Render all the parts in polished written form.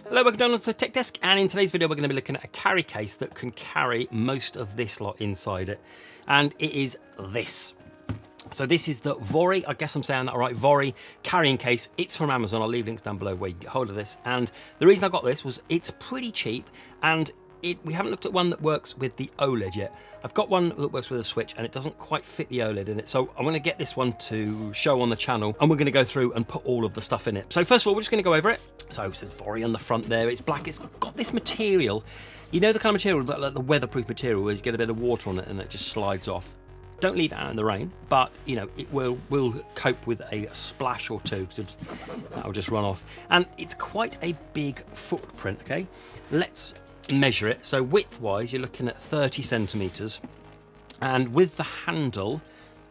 Hello, welcome down to the Tech Desk, and in today's video we're going to be looking at a carry case that can carry most of this lot inside it, and it is this. So this is the Vori, I guess I'm saying that right, Vori carrying case. It's from Amazon. I'll leave links down below where you can get hold of this, and the reason I got this was it's pretty cheap, and we haven't looked at one that works with the OLED yet. I've got one that works with a Switch and it doesn't quite fit the OLED in it, so I'm going to get this one to show on the channel, and we're going to go through and put all of the stuff in it. So first of all, we're just going to go over it. So it says Vori on the front there, it's black, it's got this material, you know, the kind of material, like the weatherproof material where you get a bit of water on it and it just slides off. Don't leave it out in the rain, but you know, it will cope with a splash or two, so that'll just run off. And it's quite a big footprint, okay? Let's measure it. So width wise, you're looking at 30 centimeters, and with the handle,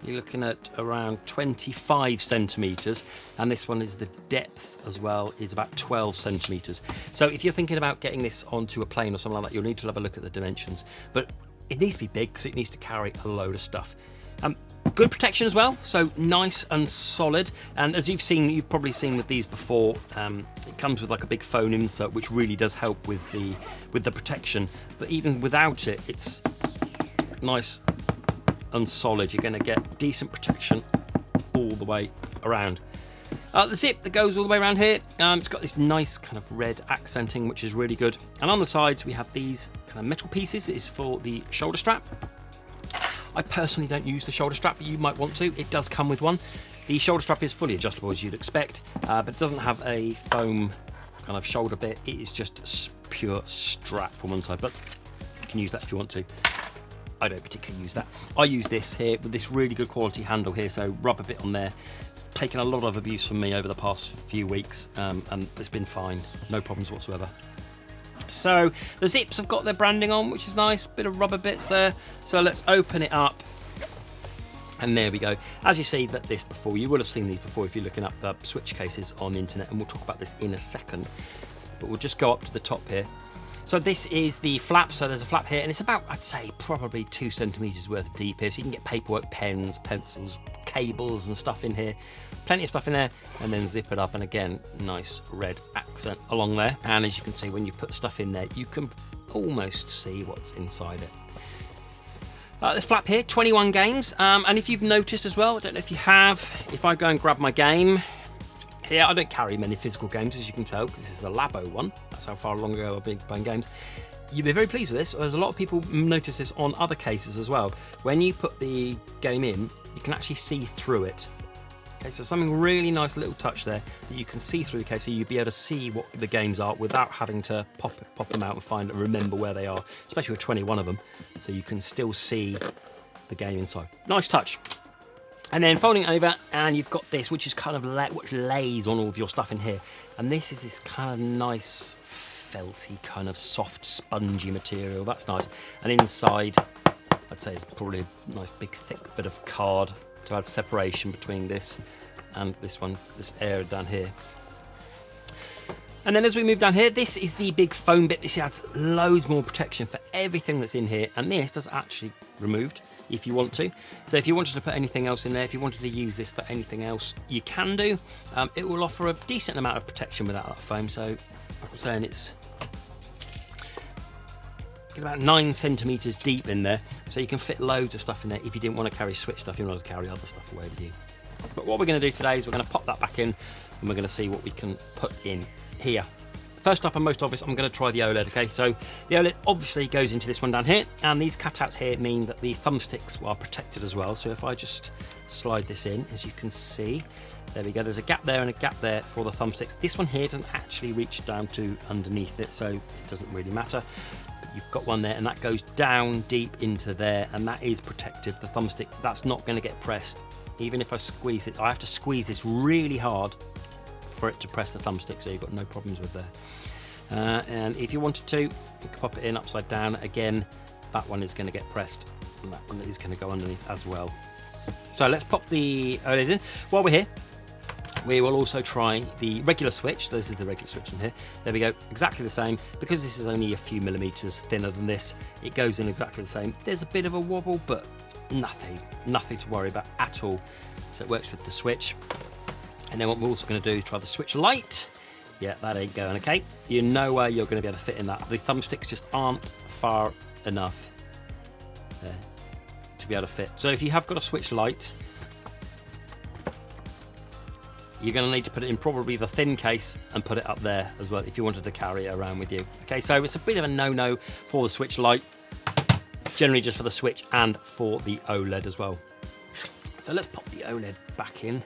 you're looking at around 25 centimeters, and this one is the depth as well, is about 12 centimeters. So if you're thinking about getting this onto a plane or something like that, you'll need to have a look at the dimensions, but it needs to be big because it needs to carry a load of stuff. Good protection as well, so nice and solid. And as you've probably seen with these before, it comes with like a big foam insert, which really does help with the protection. But even without it, it's nice and solid. You're going to get decent protection all the way around. The zip that goes all the way around here, it's got this nice kind of red accenting, which is really good. And on the sides, we have these kind of metal pieces. It's for the shoulder strap. I personally don't use the shoulder strap, but you might want to. It does come with one. The shoulder strap is fully adjustable, as you'd expect, but it doesn't have a foam kind of shoulder bit. It is just a pure strap from one side, but you can use that if you want to. I don't particularly use that. I use this here with this really good quality handle here, so rubber bit on there. It's taken a lot of abuse from me over the past few weeks, and it's been fine, no problems whatsoever. So the zips have got their branding on, which is nice, bit of rubber bits there. So let's open it up, and there we go. As you see this before, you will have seen these before if you're looking up Switch cases on the internet, and we'll talk about this in a second, but we'll just go up to the top here. So this is the flap, so there's a flap here, and it's about, I'd say, probably 2 centimeters worth of deep here, so you can get paperwork, pens, pencils, cables and stuff in here. Plenty of stuff in there, and then zip it up, and again, nice red accent along there. And as you can see, when you put stuff in there, you can almost see what's inside it. This flap here, 21 games, and if you've noticed as well, I don't know if you have, if I go and grab my game, here, I don't carry many physical games, as you can tell, because this is a Labo one. That's how far long ago I've been playing games. You'll be very pleased with this. There's a lot of people notice this on other cases as well. When you put the game in, you can actually see through it. Okay, so something really nice little touch there, that you can see through the case, so you'll be able to see what the games are without having to pop them out and remember where they are, especially with 21 of them, so you can still see the game inside. Nice touch. And then folding it over, and you've got this, which is kind of which lays on all of your stuff in here. And this is this kind of nice, felty, kind of soft, spongy material. That's nice. And inside, I'd say it's probably a nice, big, thick bit of card to add separation between this and this one, this area down here. And then as we move down here, this is the big foam bit. This adds loads more protection for everything that's in here. And this does actually removed, if you want to. So if you wanted to put anything else in there, if you wanted to use this for anything else, you can do. It will offer a decent amount of protection without that foam. So like I'm saying, it's about 9 centimeters deep in there, so you can fit loads of stuff in there if you didn't want to carry Switch stuff, you want to carry other stuff away with you. But what we're going to do today is we're going to pop that back in, and we're going to see what we can put in here. First up and most obvious, I'm going to try the OLED, okay? So the OLED obviously goes into this one down here, and these cutouts here mean that the thumbsticks are protected as well. So if I just slide this in, as you can see, there we go, there's a gap there and a gap there for the thumbsticks. This one here doesn't actually reach down to underneath it, so it doesn't really matter. But you've got one there, and that goes down deep into there, and that is protected. The thumbstick, that's not going to get pressed. Even if I squeeze it, I have to squeeze this really hard for it to press the thumbstick, so you've got no problems with there. And if you wanted to, you can pop it in upside down. Again, that one is going to get pressed, and that one is going to go underneath as well. So let's pop the OLED in. While we're here, we will also try the regular Switch. This is the regular Switch in here. There we go, exactly the same. Because this is only a few millimeters thinner than this, it goes in exactly the same. There's a bit of a wobble, but nothing to worry about at all. So it works with the Switch. And then what we're also going to do is try the Switch Lite, Yeah, that ain't going, okay? You know where you're going to be able to fit in that. The thumbsticks just aren't far enough there to be able to fit. So if you have got a Switch Lite, you're going to need to put it in probably the thin case and put it up there as well if you wanted to carry it around with you. Okay, so it's a bit of a no-no for the Switch Lite, generally just for the Switch and for the OLED as well. So let's pop the OLED back in.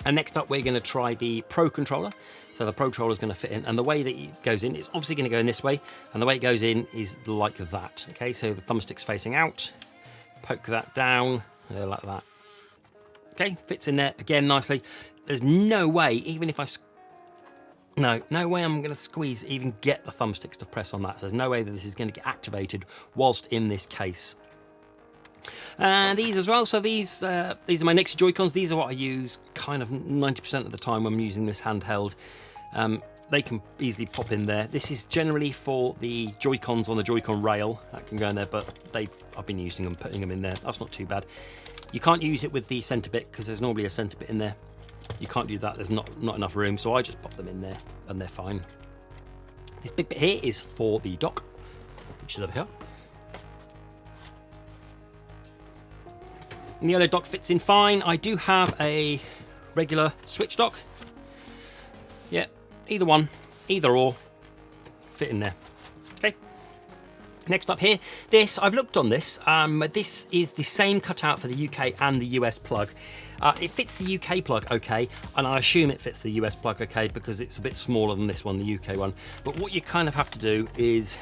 And next up, we're going to try the Pro Controller. So the Pro Controller is going to fit in, and the way that it goes in, it's obviously going to go in this way, and the way it goes in is like that. Okay, so the thumbstick's facing out, poke that down, like that. Okay, fits in there again nicely. There's no way, even if I... No way I'm going to squeeze, even get the thumbsticks to press on that. So there's no way that this is going to get activated whilst in this case. And these as well, so these are my Nixie Joycons. These are what I use kind of 90% of the time when I'm using this handheld. They can easily pop in there. This is generally for the Joycons on the Joycon rail. That can go in there, but I've been using them, putting them in there. That's not too bad. You can't use it with the centre bit because there's normally a centre bit in there. You can't do that, there's not enough room, so I just pop them in there and they're fine. This big bit here is for the dock, which is over here. And the OLED dock fits in fine. I do have a regular Switch dock. Yeah, either one, either or, fit in there. Okay. Next up here, I've looked on this. This is the same cutout for the UK and the US plug. It fits the UK plug okay, and I assume it fits the US plug okay because it's a bit smaller than this one, the UK one. But what you kind of have to do is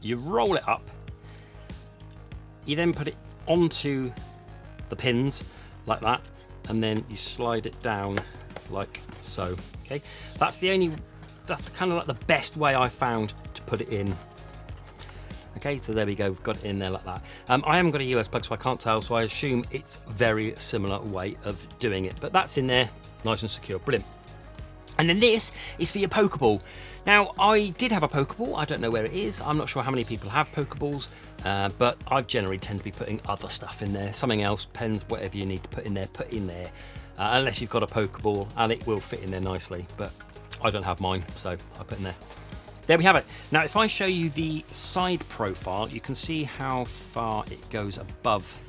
you roll it up, you then put it onto the pins like that, and then you slide it down like so. Okay, that's kind of like the best way I found to put it in. Okay, so there we go, we've got it in there like that. I haven't got a US plug, so I can't tell, so I assume it's very similar way of doing it, but that's in there, nice and secure, brilliant. And then this is for your Pokeball. Now, I did have a Pokeball, I don't know where it is, I'm not sure how many people have Pokeballs, but I generally tend to be putting other stuff in there, something else, pens, whatever you need to put in there, unless you've got a Pokeball, and it will fit in there nicely, but I don't have mine, so I put in there. There we have it. Now, if I show you the side profile, you can see how far it goes above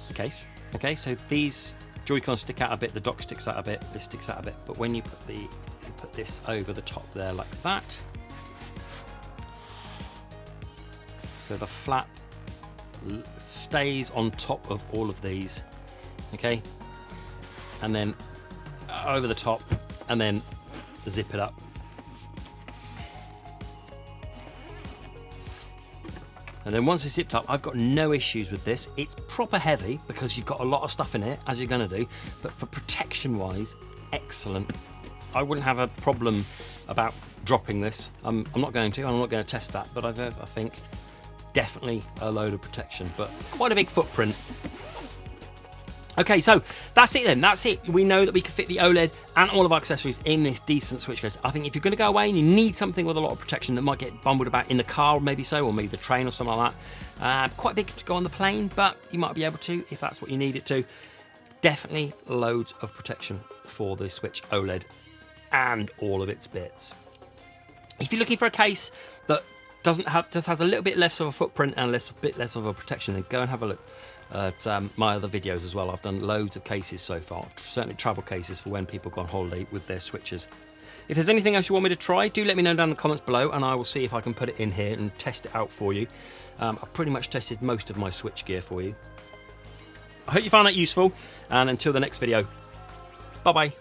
the case. Okay, so these Joy-Cons stick out a bit, the dock sticks out a bit, this sticks out a bit, but when you put this over the top there like that, so the flap stays on top of all of these, okay, and then over the top, and then zip it up. And then once it's zipped up, I've got no issues with this. It's proper heavy because you've got a lot of stuff in it, as you're going to do. But for protection-wise, excellent. I wouldn't have a problem about dropping this. I'm not going to. I'm not going to test that. But I think definitely a load of protection. But quite a big footprint. Okay, so that's it then. That's it. We know that we can fit the OLED and all of our accessories in this decent Switch case. I think if you're going to go away and you need something with a lot of protection that might get bumbled about in the car, maybe so, or maybe the train or something like that. Quite big to go on the plane, but you might be able to if that's what you need it to. Definitely loads of protection for the Switch OLED and all of its bits. If you're looking for a case that just has a little bit less of a footprint and a bit less of a protection, then go and have a look at my other videos as well. I've done loads of cases so far, certainly travel cases for when people go on holiday with their Switches. If there's anything else you want me to try, do let me know down in the comments below and I will see if I can put it in here and test it out for you. I've pretty much tested most of my Switch gear for you. I hope you found that useful, and until the next video, bye bye.